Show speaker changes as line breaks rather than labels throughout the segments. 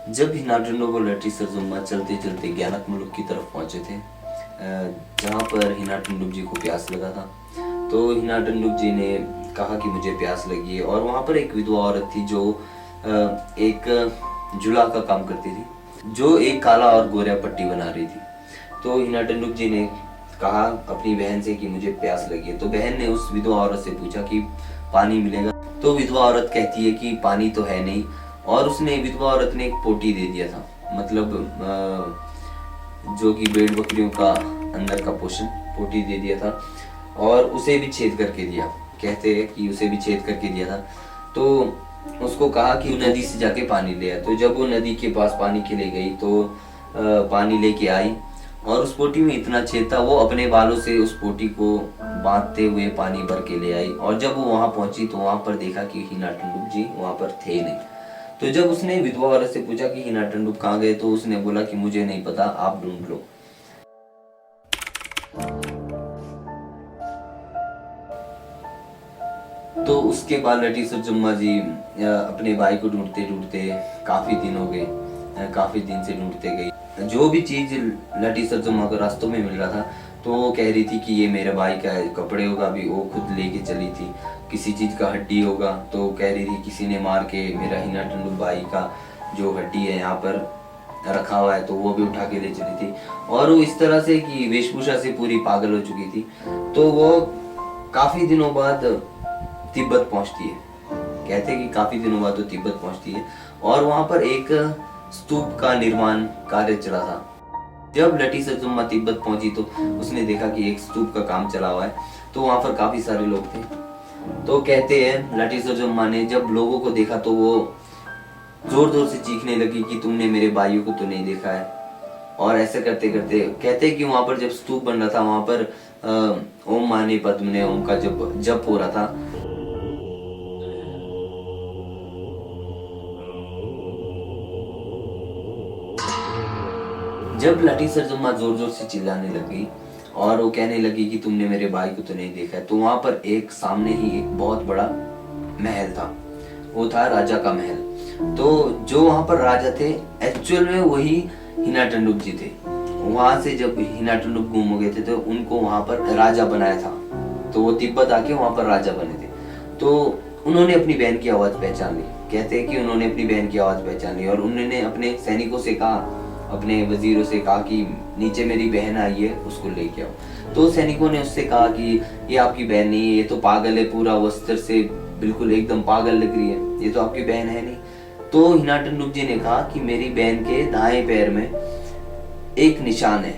जब हिनाटोंडो को लटी सजुमा चलते चलते ज्ञानक मुल्क की तरफ पहुंचे थे, जहाँ पर हिनाटोंडो जी को प्यास लगा था, तो हिनाटोंडो जी ने कहा कि मुझे प्यास लगी है। और वहाँ पर एक विधवा औरत थी जो एक जुला का काम करती थी, जो एक काला और गोरा पट्टी बना रही थी। तो हिनाटोंडो जी ने कहा अपनी बहन से कि मुझे प्यास लगी है। तो बहन ने उस विधवा औरत से पूछा कि पानी मिलेगा? तो विधवा औरत कहती है कि पानी तो है नहीं। और उसने विधवा औरत ने एक पोटी दे दिया था, मतलब जो कि भेड़ बकरियों का अंदर का पोषण, पोटी दे दिया था। और उसे भी छेद करके दिया, कहते हैं कि उसे भी छेद करके दिया था। तो उसको कहा कि नदी से जाके पानी ले आ। तो जब वो नदी के पास पानी के लिए गई तो पानी लेके आई, और उस पोटी में इतना छेद था, वो अपने बालों से उस पोटी को बांधते हुए पानी भर के ले आई। और जब वो वहां पहुंची तो वहां पर देखा कि हिनाटोंडो जी वहां पर थे नहीं। तो जब उसने विधवा औरत से पूछा कि हिनाटोंडो कहाँ गए, तो उसने बोला कि मुझे नहीं पता, आप ढूंढ लो। तो उसके बाद लटी सरजुम्मा जी अपने भाई को ढूंढते ढूंढते काफी दिन हो गए, काफी दिन से ढूंढते गई। जो भी चीज लटी सरजुम्मा को रास्तों में मिल रहा था, तो वो कह रही थी कि ये मेरे भाई का है। कपड़े होगा भी वो खुद लेके चली थी। किसी चीज का हड्डी होगा तो कह रही थी किसी ने मार के मेरा हिनाटोंडो भाई का जो हड्डी है यहाँ पर रखा हुआ है, तो वो भी उठा के ले चली थी। और वो इस तरह से कि वेशभूषा से पूरी पागल हो चुकी थी। तो वो काफी दिनों बाद तिब्बत पहुंचती है। कहते हैं कि काफी दिनों बाद वो तिब्बत पहुंचती है, और वहां पर एक स्तूप का निर्माण कार्य चला था। जब लटी सरजुम्मा तिब्बत पहुंची तो उसने देखा कि एक स्तूप का काम चला हुआ है। तो वहां पर काफी सारे लोग थे। तो कहते हैं लटी सरजुम्मा ने जब लोगों को देखा तो वो जोर जोर से चीखने लगी कि तुमने मेरे भाइयों को तो नहीं देखा है। और ऐसे करते करते कहते हैं कि वहां पर जब स्तूप बन रहा था, वहां पर ओम माने पद्मने ओम का जप हो रहा था। जब लटी सरजुम्मा जोर जोर से चिल्लाने लगी और वो कहने लगी कि तुमने मेरे भाई को तो नहीं देखा है, तो वहां पर एक सामने ही एक बहुत बड़ा महल था। वो था राजा का महल। तो जो वहां पर राजा थे एक्चुअल में वही हिनाटोंडो जी थे। वहां से जब हिनाटोंडो गुम हो गए थे तो उनको वहां पर राजा बनाया था। तो वो तिब्बत आके वहां पर राजा बने थे। तो उन्होंने अपनी बहन की आवाज पहचान ली। कहते हैं कि उन्होंने अपनी बहन की आवाज पहचान ली और उन्होंने अपने सैनिकों से कहा, अपने वजीरों से कहा कि नीचे मेरी बहन आई है, उसको लेके आओ। तो सैनिकों ने उससे कहा कि ये आपकी बहन नहीं है, ये तो पागल है, पूरा वस्त्र से बिल्कुल एकदम पागल लग रही है, ये तो आपकी बहन है नहीं। तो हिनाटोंडो जी ने कहा कि मेरी बहन के दाएं पैर में एक निशान है,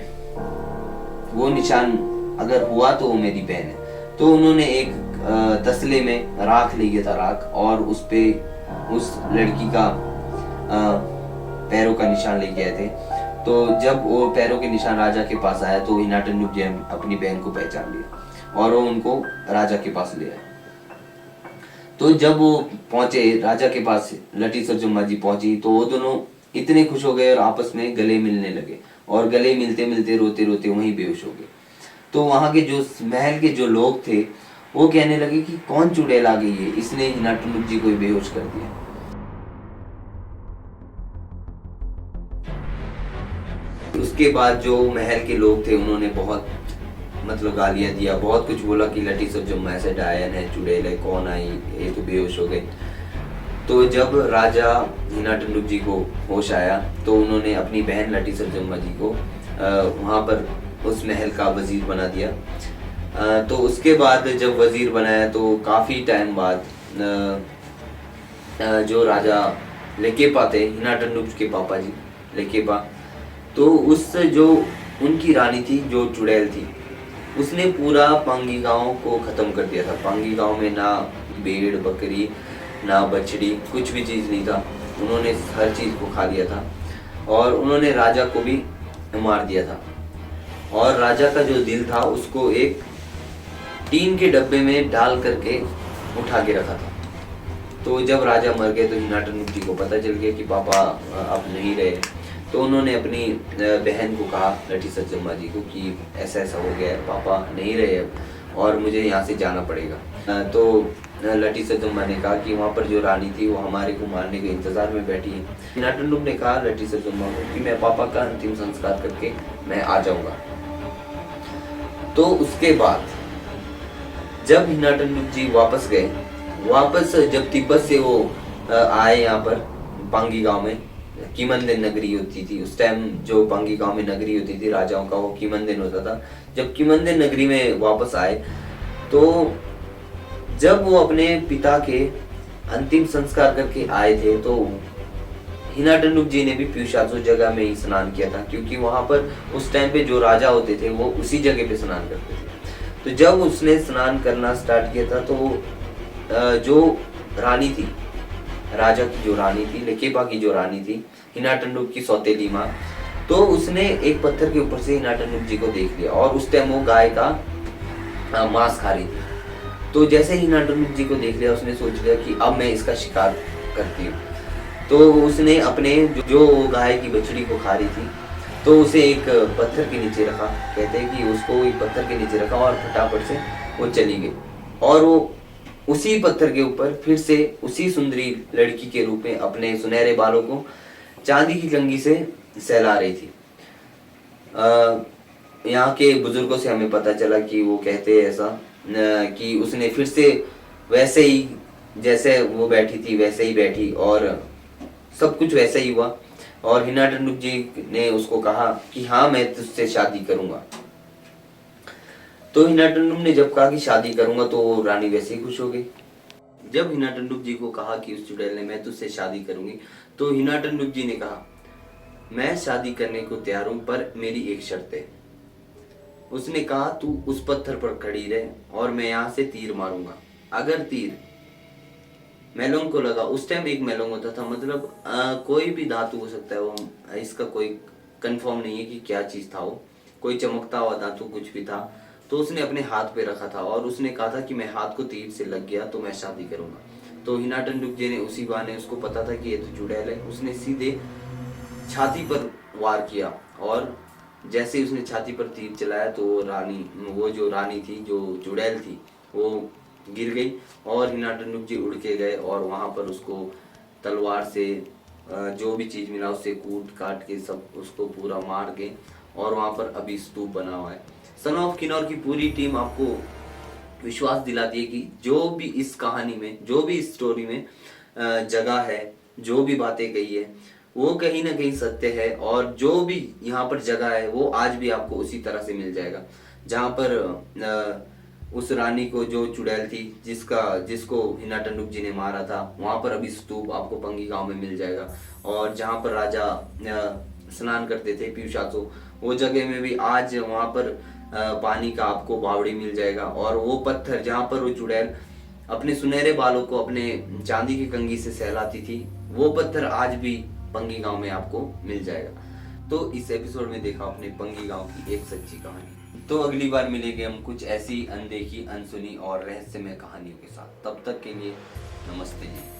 वो निशान अगर हुआ तो वो मेरी बहन है। तो उन्होंने एक तसले में राख ले गया था, राख, और उस पे उस लड़की का पैरों का निशान लेके आए थे। तो जब वो पैरों के निशान राजा के पास आया तो हिनाटोंडो जी अपनी बहन को पहचान लिया और वो उनको राजा के पास ले आए। तो जब वो पहुंचे राजा के पास, लटी सरजुम्मा जी पहुंची, तो वो दोनों इतने खुश हो गए और आपस में गले मिलने लगे, और गले मिलते मिलते रोते रोते वहीं बेहोश हो गए। तो वहां के जो महल के जो लोग थे वो कहने लगे कि कौन चुड़ैल आ गई है, इसने हिनाटोंडो जी को बेहोश कर दिया। उसके बाद जो महल के लोग थे उन्होंने बहुत मतलब गालियां दिया, बहुत कुछ बोला कि लटी सरजुम्मा ऐसे डायन है, चुड़ैल है, कौन आई, ये तो बेहोश हो गए। तो जब राजा हिनाटोंडो जी को होश आया तो उन्होंने अपनी बहन लटी सरजुम्मा जी को वहां पर उस महल का वजीर बना दिया। तो उसके बाद जब वजीर बनाया तो काफी टाइम बाद जो राजा लेकेपा थे, हिनाटोंडो के पापा जी लेकेपा, तो उस जो उनकी रानी थी जो चुड़ैल थी, उसने पूरा पांगी गांव को खत्म कर दिया था। पांगी गांव में ना भेड़ बकरी ना बछड़ी कुछ भी चीज नहीं था। उन्होंने हर चीज को खा लिया था और उन्होंने राजा को भी मार दिया था। और राजा का जो दिल था उसको एक टीन के डब्बे में डाल करके उठा के रखा था। तो जब राजा मर गए तो हिनाटनूक जी को पता चल गया कि पापा अब नहीं रहे। तो उन्होंने अपनी बहन को कहा, लठी सज्जम्मा जी को, कि ऐसा ऐसा हो गया है, पापा नहीं रहे अब और मुझे यहाँ से जाना पड़ेगा। तो लठी सज्जम्मा ने कहा कि वहाँ पर जो रानी थी वो हमारे को मारने के इंतजार में बैठी है। हिनाटनूक ने कहा लठी सज्जम्मा को कि मैं पापा का अंतिम संस्कार करके मैं आ जाऊंगा। तो उसके बाद जब हिनाटनूक जी वापस जब तिब्बत से वो आए यहाँ पर पांगी गांव में, कीमनदेन नगरी होती थी उस टाइम। जो पांगी गांव में नगरी होती थी राजाओं का, वो कीमनदेन होता था। जब कीमनदेन नगरी में वापस आए तो जब वो अपने पिता के अंतिम संस्कार करके आए थे तो हिनाटनूक जी ने भी प्यूशाचो जगह में ही स्नान किया था, क्योंकि वहां पर उस टाइम पे जो राजा होते थे वो उसी जगह पे स्नान करते थे। तो जब उसने स्नान करना स्टार्ट किया था तो जो रानी थी, राजा की जो रानी थी, लेकेपा की जो रानी थी, हिनाटनूक की सौतेली माँ, तो उसने एक पत्थर के ऊपर से हिनाटनूक जी को देख लिया और उस टाइम वो गाय का मांस खा रही थी। तो जैसे ही हिनाटनूक जी को देख लिया उसने सोच लिया कि अब मैं इसका शिकार करती हूँ। तो उसने अपने जो गाय की बछड़ी को खा रही थी तो उसे एक पत्थर के नीचे रखा। कहते हैं कि उसको एक पत्थर के नीचे रखा और फटाफट से वो चली गई और वो उसी पत्थर के ऊपर फिर से उसी सुंदरी लड़की के रूप में अपने सुनहरे बालों को चांदी की कंघी से सहला रही थी। यहाँ के बुजुर्गों से हमें पता चला कि वो कहते हैं ऐसा कि उसने फिर से वैसे ही जैसे वो बैठी थी वैसे ही बैठी और सब कुछ वैसे ही हुआ। और हिनाटनूक जी ने उसको कहा कि हाँ मैं तुझसे शादी करूंगा। तो हिनाटनूक ने जब कहा कि शादी करूंगा तो रानी वैसे ही खुश हो गई। जब हिनाटनूक जी को कहा कि उस चुड़ैल ने मैं तुझसे शादी करूंगी, तो हिनाटनूक जी ने कहा मैं शादी करने को तैयार हूं पर मेरी एक शर्त है। उसने कहा तू उस पत्थर पर खड़ी रह और मैं यहाँ से तीर मारूंगा। अगर तीर मेलोंग को लगा, उस टाइम एक मेलोंग होता था, मतलब कोई भी धातु हो सकता है, वो इसका कोई कंफर्म नहीं है कि क्या चीज था वो, कोई चमकता हुआ धातु कुछ भी था। तो उसने अपने हाथ पे रखा था और उसने कहा था कि मैं हाथ को तीर से लग गया तो मैं शादी करूंगा। तो हिनाटनूक जी ने उसी बहाने, उसको पता था कि ये तो चुड़ैल है, उसने सीधे छाती पर वार किया और जैसे ही उसने छाती पर तीर चलाया तो वो जो रानी थी, जो चुड़ैल थी, वो गिर गई और हिनाटनूक जी उड़ के गए और वहां पर उसको तलवार से जो भी चीज मिला उससे कूट काट के सब उसको पूरा मार के, और वहां पर अभी स्तूप बना हुआ है। सन ऑफ किन्नौर की पूरी टीम आपको विश्वास दिलाती है कि जो भी इस कहानी में, जो भी इस स्टोरी में जगह है, जो भी बातें कही है वो कहीं ना कहीं सत्य है और जो भी यहाँ पर जगह है वो आज भी आपको उसी तरह से मिल जाएगा। जहाँ पर उस रानी को, जो चुड़ैल थी जिसको हिनाटनूक जी ने मारा था, वहां पर अभी स्तूप आपको पंगी गांव में मिल जाएगा। और जहाँ पर राजा स्नान करते थे प्यूशाचो, वो जगह में भी आज वहां पर पानी का आपको बावड़ी मिल जाएगा। और वो पत्थर जहाँ पर वो चुड़ैल अपने सुनहरे बालों को अपने चांदी की कंघी से सहलाती थी, वो पत्थर आज भी पंगी गांव में आपको मिल जाएगा। तो इस एपिसोड में देखा आपने पंगी गांव की एक सच्ची कहानी। तो अगली बार मिलेंगे हम कुछ ऐसी अनदेखी, अनसुनी और रहस्यमय कहानियों के साथ। तब तक के लिए नमस्ते जी।